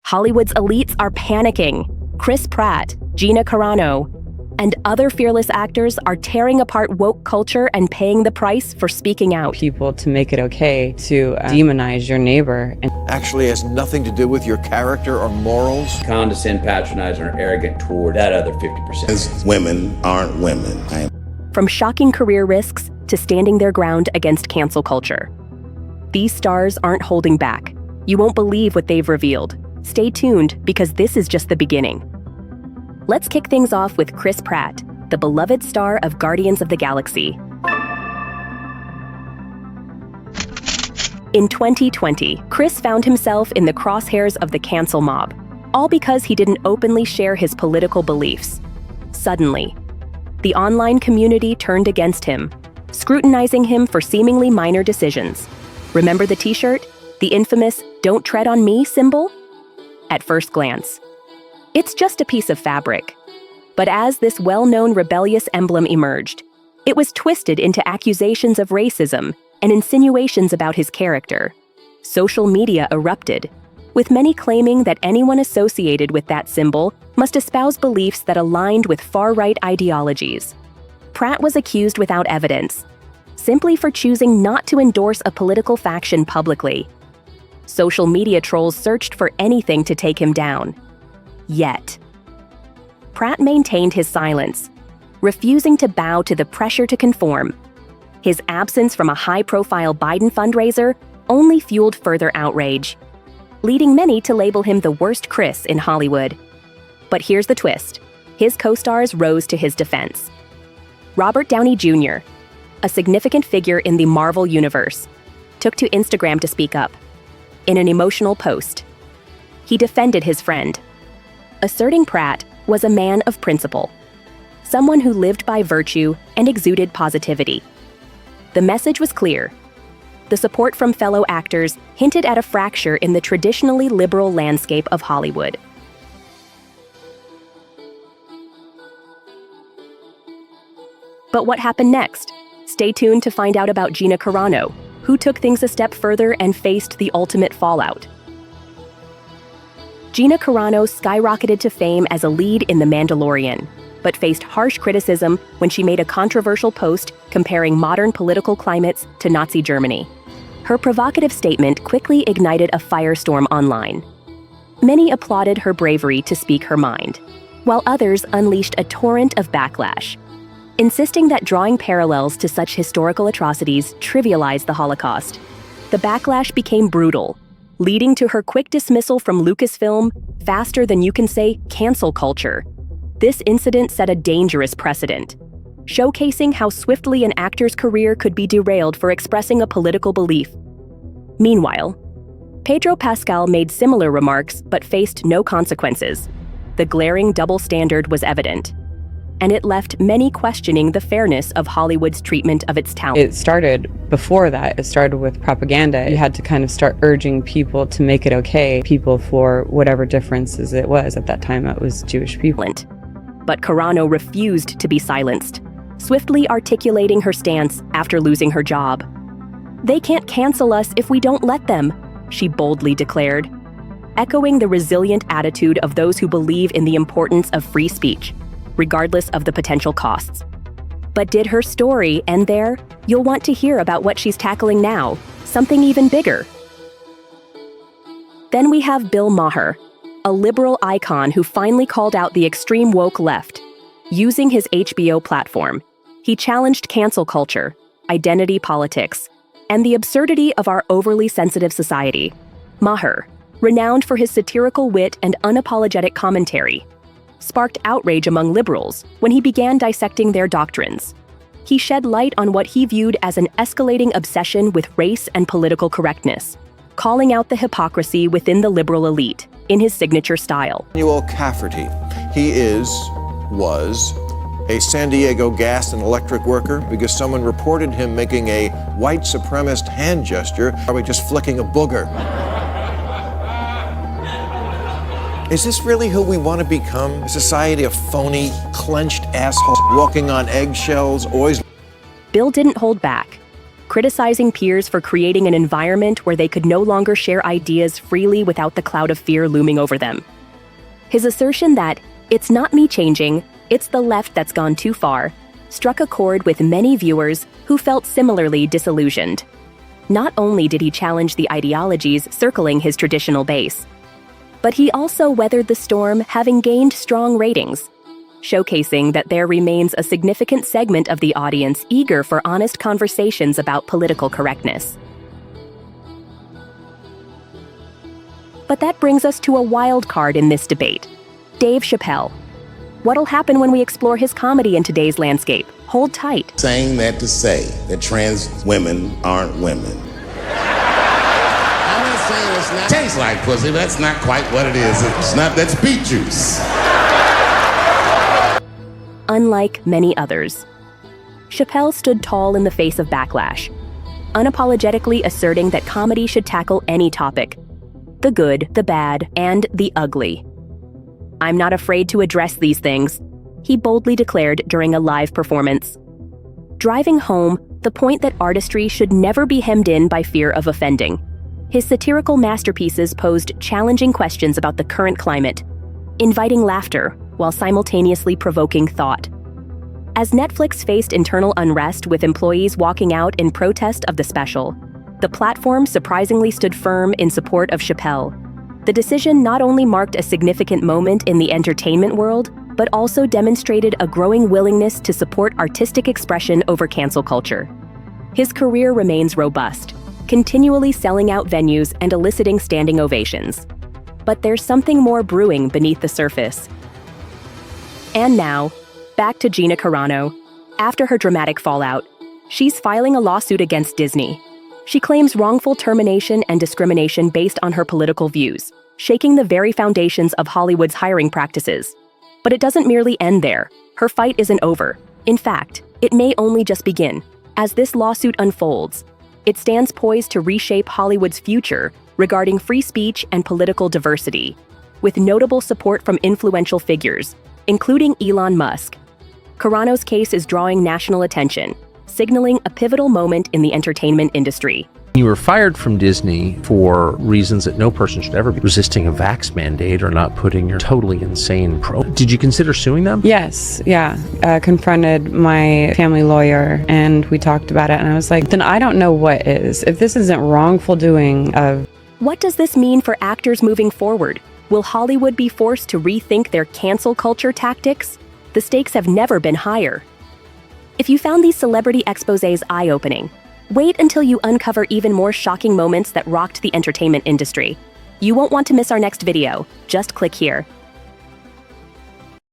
Hollywood's elites are panicking. Chris Pratt, Gina Carano, and other fearless actors are tearing apart woke culture and paying the price for speaking out. People to make it okay to demonize your neighbor. And actually has nothing to do with your character or morals. Condescend, patronize, and are arrogant toward that other 50%. As women aren't women. From shocking career risks to standing their ground against cancel culture. These stars aren't holding back. You won't believe what they've revealed. Stay tuned, because this is just the beginning. Let's kick things off with Chris Pratt, the beloved star of Guardians of the Galaxy. In 2020, Chris found himself in the crosshairs of the cancel mob, all because he didn't openly share his political beliefs. Suddenly, the online community turned against him, scrutinizing him for seemingly minor decisions. Remember the t-shirt? The infamous "Don't Tread on Me" symbol? At first glance, it's just a piece of fabric. But as this well-known rebellious emblem emerged, it was twisted into accusations of racism and insinuations about his character. Social media erupted, with many claiming that anyone associated with that symbol must espouse beliefs that aligned with far-right ideologies. Pratt was accused without evidence, simply for choosing not to endorse a political faction publicly. Social media trolls searched for anything to take him down. Yet, Pratt maintained his silence, refusing to bow to the pressure to conform. His absence from a high-profile Biden fundraiser only fueled further outrage, leading many to label him the worst Chris in Hollywood. But here's the twist. His co-stars rose to his defense. Robert Downey Jr., a significant figure in the Marvel universe, took to Instagram to speak up. In an emotional post, he defended his friend, asserting Pratt was a man of principle, someone who lived by virtue and exuded positivity. The message was clear. The support from fellow actors hinted at a fracture in the traditionally liberal landscape of Hollywood. But what happened next? Stay tuned to find out about Gina Carano, who took things a step further and faced the ultimate fallout. Gina Carano skyrocketed to fame as a lead in The Mandalorian, but faced harsh criticism when she made a controversial post comparing modern political climates to Nazi Germany. Her provocative statement quickly ignited a firestorm online. Many applauded her bravery to speak her mind, while others unleashed a torrent of backlash, insisting that drawing parallels to such historical atrocities trivialized the Holocaust. The backlash became brutal, leading to her quick dismissal from Lucasfilm faster than you can say cancel culture. This incident set a dangerous precedent, showcasing how swiftly an actor's career could be derailed for expressing a political belief. Meanwhile, Pedro Pascal made similar remarks but faced no consequences. The glaring double standard was evident, and it left many questioning the fairness of Hollywood's treatment of its talent. it started before that. It started with propaganda. You had to kind of start urging people to make it okay, people for whatever differences it was. At that time, it was Jewish people. But Carano refused to be silenced, swiftly articulating her stance after losing her job. "They can't cancel us if we don't let them," she boldly declared, echoing the resilient attitude of those who believe in the importance of free speech, regardless of the potential costs. But did her story end there? You'll want to hear about what she's tackling now, something even bigger. Then we have Bill Maher, a liberal icon who finally called out the extreme woke left. Using his HBO platform, he challenged cancel culture, identity politics, and the absurdity of our overly sensitive society. Maher, renowned for his satirical wit and unapologetic commentary, sparked outrage among liberals when he began dissecting their doctrines. He shed light on what he viewed as an escalating obsession with race and political correctness, calling out the hypocrisy within the liberal elite in his signature style. Samuel Cafferty. He was a San Diego gas and electric worker because someone reported him making a white supremacist hand gesture, probably just flicking a booger. Is this really who we want to become? A society of phony, clenched assholes walking on eggshells, always... Bill didn't hold back. criticizing peers for creating an environment where they could no longer share ideas freely without the cloud of fear looming over them. His assertion that, "It's not me changing, it's the left that's gone too far," struck a chord with many viewers who felt similarly disillusioned. Not only did he challenge the ideologies circling his traditional base, but he also weathered the storm, having gained strong ratings, showcasing that there remains a significant segment of the audience eager for honest conversations about political correctness. But that brings us to a wild card in this debate: Dave Chappelle. What'll happen when we explore his comedy in today's landscape? Hold tight. Saying that to say that trans women aren't women. I'm not saying it's not tastes like pussy, but that's not quite what it is. It's not, that's beet juice. Unlike many others, Chappelle stood tall in the face of backlash, unapologetically asserting that comedy should tackle any topic: the good, the bad, and the ugly. "I'm not afraid to address these things," he boldly declared during a live performance, driving home the point that artistry should never be hemmed in by fear of offending. His satirical masterpieces posed challenging questions about the current climate, inviting laughter while simultaneously provoking thought. As Netflix faced internal unrest with employees walking out in protest of the special, the platform surprisingly stood firm in support of Chappelle. The decision not only marked a significant moment in the entertainment world, but also demonstrated a growing willingness to support artistic expression over cancel culture. His career remains robust, continually selling out venues and eliciting standing ovations. But there's something more brewing beneath the surface. And now, back to Gina Carano. After her dramatic fallout, she's filing a lawsuit against Disney. She claims wrongful termination and discrimination based on her political views, shaking the very foundations of Hollywood's hiring practices. But it doesn't merely end there. Her fight isn't over. In fact, it may only just begin. As this lawsuit unfolds, it stands poised to reshape Hollywood's future regarding free speech and political diversity, with notable support from influential figures, including Elon Musk. Carano's case is drawing national attention, signaling a pivotal moment in the entertainment industry. You were fired from Disney for reasons that no person should ever be: resisting a vax mandate or not putting your totally insane Did you consider suing them? Yes, yeah. Confronted my family lawyer and we talked about it, and I was like, then I don't know what is. If this isn't wrongful doing of... What does this mean for actors moving forward? Will Hollywood be forced to rethink their cancel culture tactics? The stakes have never been higher. If you found these celebrity exposés eye-opening, wait until you uncover even more shocking moments that rocked the entertainment industry. You won't want to miss our next video. Just click here.